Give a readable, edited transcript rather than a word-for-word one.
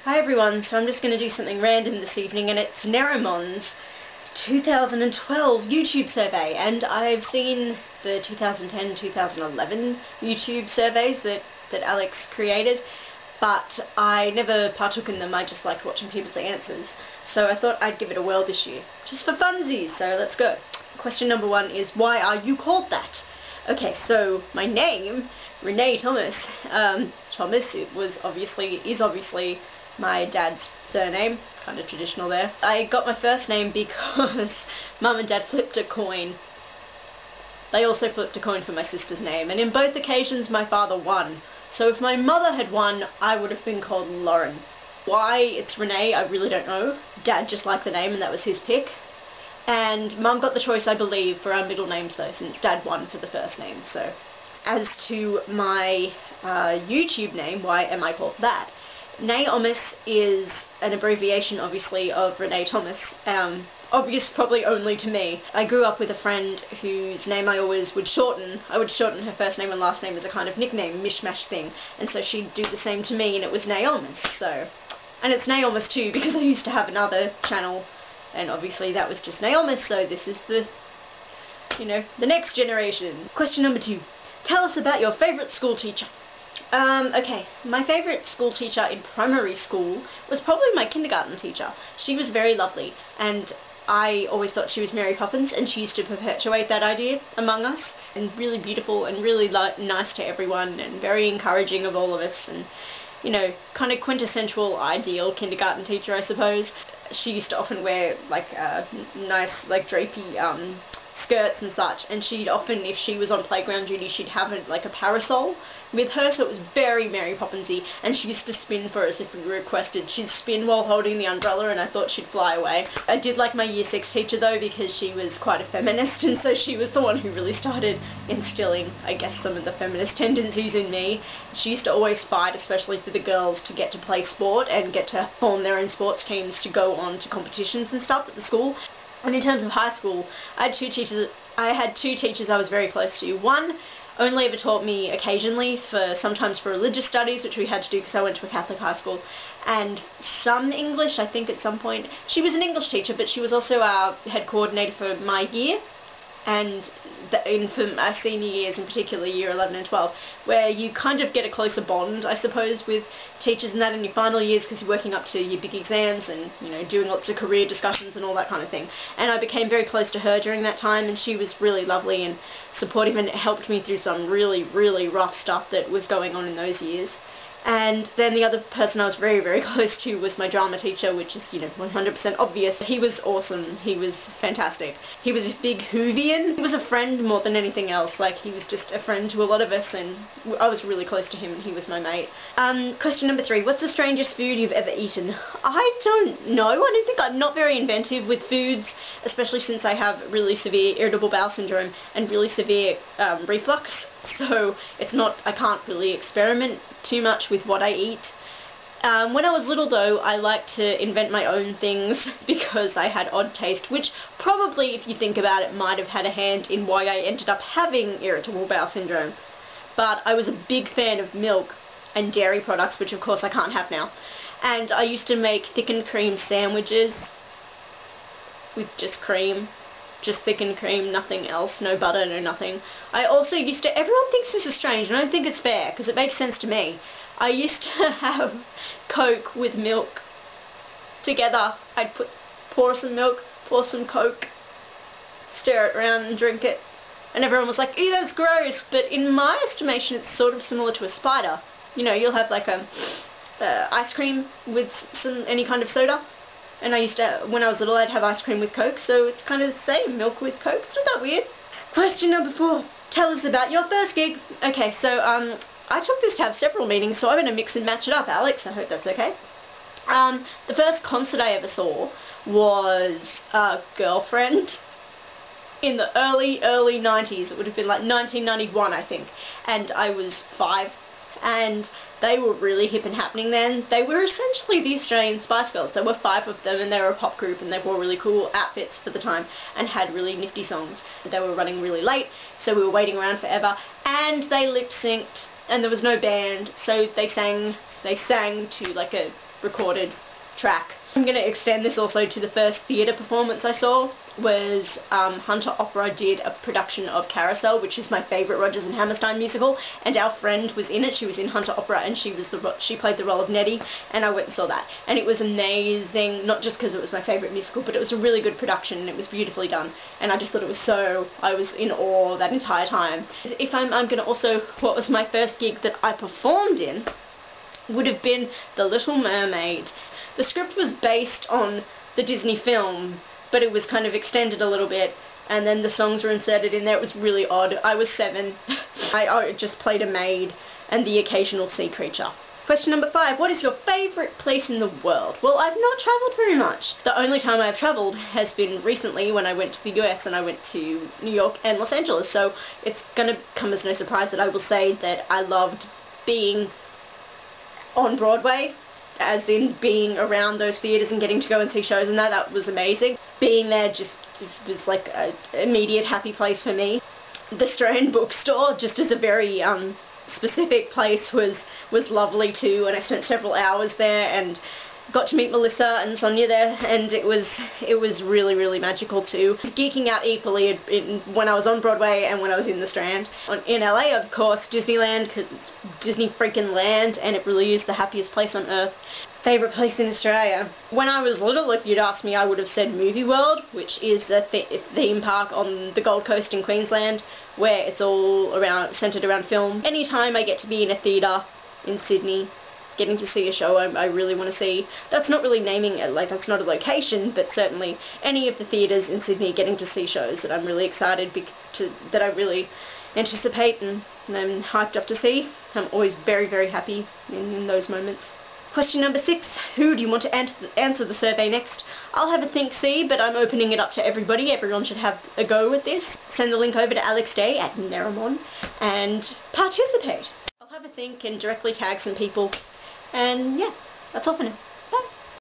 Hi everyone, so I'm just going to do something random this evening, and it's Nerimon's 2012 YouTube survey, and I've seen the 2010-2011 YouTube surveys that Alex created, but I never partook in them. I just liked watching people's answers, so I thought I'd give it a whirl this year, just for funsies, so let's go. Question number 1 is, why are you called that? Okay, so my name, Renee Thomas, Thomas, is obviously my dad's surname, kind of traditional there. I got my first name because Mum and Dad flipped a coin. They also flipped a coin for my sister's name, and in both occasions my father won. So if my mother had won, I would have been called Lauren. Why it's Renee, I really don't know. Dad just liked the name and that was his pick. And Mum got the choice, I believe, for our middle names though, since Dad won for the first name. So as to my YouTube name, why am I called that? Naomis is an abbreviation, obviously, of Renee Thomas. Obvious probably only to me. I grew up with a friend whose name I always would shorten. I would shorten her first name and last name as a kind of nickname, mishmash thing. And so she'd do the same to me, and it was Naomis. So, and it's Naomis too, because I used to have another channel, and obviously that was just Naomis, so this is the, the next generation. Question number 2. Tell us about your favourite school teacher. Okay, my favourite school teacher in primary school was probably my kindergarten teacher. She was very lovely, and I always thought she was Mary Poppins, and she used to perpetuate that idea among us, and really beautiful and really nice to everyone, and very encouraging of all of us, and, kind of quintessential ideal kindergarten teacher, I suppose. She used to often wear, nice, drapey, skirts and such, and she'd often, if she was on playground duty, she'd have a parasol with her, so it was very Mary Poppinsy, and she used to spin for us if we requested. She'd spin while holding the umbrella, and I thought she'd fly away. I did like my Year 6 teacher though, because she was quite a feminist, and so she was the one who really started instilling, I guess, some of the feminist tendencies in me. She used to always fight, especially for the girls, to get to play sport and get to form their own sports teams to go on to competitions and stuff at the school. And in terms of high school, I had two teachers I was very close to. One only ever taught me occasionally, sometimes for religious studies, which we had to do because I went to a Catholic high school, and some English, I think, at some point. She was an English teacher, but she was also our head coordinator for my year, and for our senior years, in particular year 11 and 12, where you kind of get a closer bond, I suppose, with teachers and that in your final years, because you're working up to your big exams and, doing lots of career discussions and all that kind of thing. And I became very close to her during that time, and she was really lovely and supportive, and it helped me through some really, really rough stuff that was going on in those years. And then the other person I was very, very close to was my drama teacher, which is, 100% obvious. He was awesome. He was fantastic. He was a big Whovian. He was a friend more than anything else. He was just a friend to a lot of us, and I was really close to him, and he was my mate. Question number 3. What's the strangest food you've ever eaten? I don't know. I don't think I'm not very inventive with foods, especially since I have really severe irritable bowel syndrome and really severe reflux. So I can't really experiment too much with what I eat. When I was little though, I liked to invent my own things because I had odd taste, which probably, if you think about it, might have had a hand in why I ended up having irritable bowel syndrome. But I was a big fan of milk and dairy products, which of course I can't have now. And I used to make thickened cream sandwiches with just cream. Just thickened cream, nothing else, no butter, no nothing. I also used to, everyone thinks this is strange, and I don't think it's fair, because it makes sense to me. I used to have Coke with milk together. I'd pour some milk, pour some Coke, stir it around and drink it. And everyone was like, ew, that's gross, but in my estimation it's sort of similar to a spider. You'll have ice cream with any kind of soda. And I used to, when I was little, I'd have ice cream with Coke, so it's kind of the same, milk with Coke. Isn't that weird? Question number 4. Tell us about your first gig. Okay, so I took this to have several meanings, so I'm going to mix and match it up, Alex. I hope that's okay. The first concert I ever saw was Girlfriend in the early 90s. It would have been 1991, I think. And I was 5. And they were really hip and happening then. They were essentially the Australian Spice Girls. There were 5 of them, and they were a pop group, and they wore really cool outfits for the time and had really nifty songs. They were running really late, so we were waiting around forever, and they lip-synced, and there was no band, so they sang to recorded track. I'm going to extend this also to the first theatre performance I saw, was Hunter Opera did a production of Carousel, which is my favourite Rodgers and Hammerstein musical, and our friend was in it. She was in Hunter Opera, and she played the role of Nettie, and I went and saw that, and it was amazing, not just because it was my favourite musical, but it was a really good production, and it was beautifully done, and I just thought it was so, I was in awe that entire time. If I'm going to also, what was my first gig that I performed in, would have been The Little Mermaid. The script was based on the Disney film, but it was kind of extended a little bit, and then the songs were inserted in there. It was really odd. I was 7. I just played a maid and the occasional sea creature. Question number 5. What is your favourite place in the world? Well, I've not travelled very much. The only time I've travelled has been recently when I went to the US and I went to New York and Los Angeles, so it's going to come as no surprise that I will say that I loved being on Broadway, as in being around those theatres and getting to go and see shows, and that was amazing. Being there just was like an immediate happy place for me. The Strand bookstore, just as a very specific place, was lovely too, and I spent several hours there and got to meet Melissa and Sonia there, and it was really, really magical too. Geeking out equally when I was on Broadway and when I was in the Strand. In LA, of course, Disneyland, because it's Disney freaking land, and it really is the happiest place on earth. Favourite place in Australia? When I was little, if you'd asked me, I would have said Movie World, which is a theme park on the Gold Coast in Queensland, where it's all centred around film. Anytime I get to be in a theatre in Sydney, getting to see a show I really want to see. That's not really naming it, like that's not a location, but certainly any of the theatres in Sydney, getting to see shows that I'm really excited that I really anticipate and I'm hyped up to see. I'm always very, very happy in those moments. Question number 6. Who do you want to answer the survey next? I'll have a think-see, but I'm opening it up to everybody. Everyone should have a go with this. Send the link over to Alex Day at Nerimon and participate. I'll have a think and directly tag some people. And yeah, that's all for now.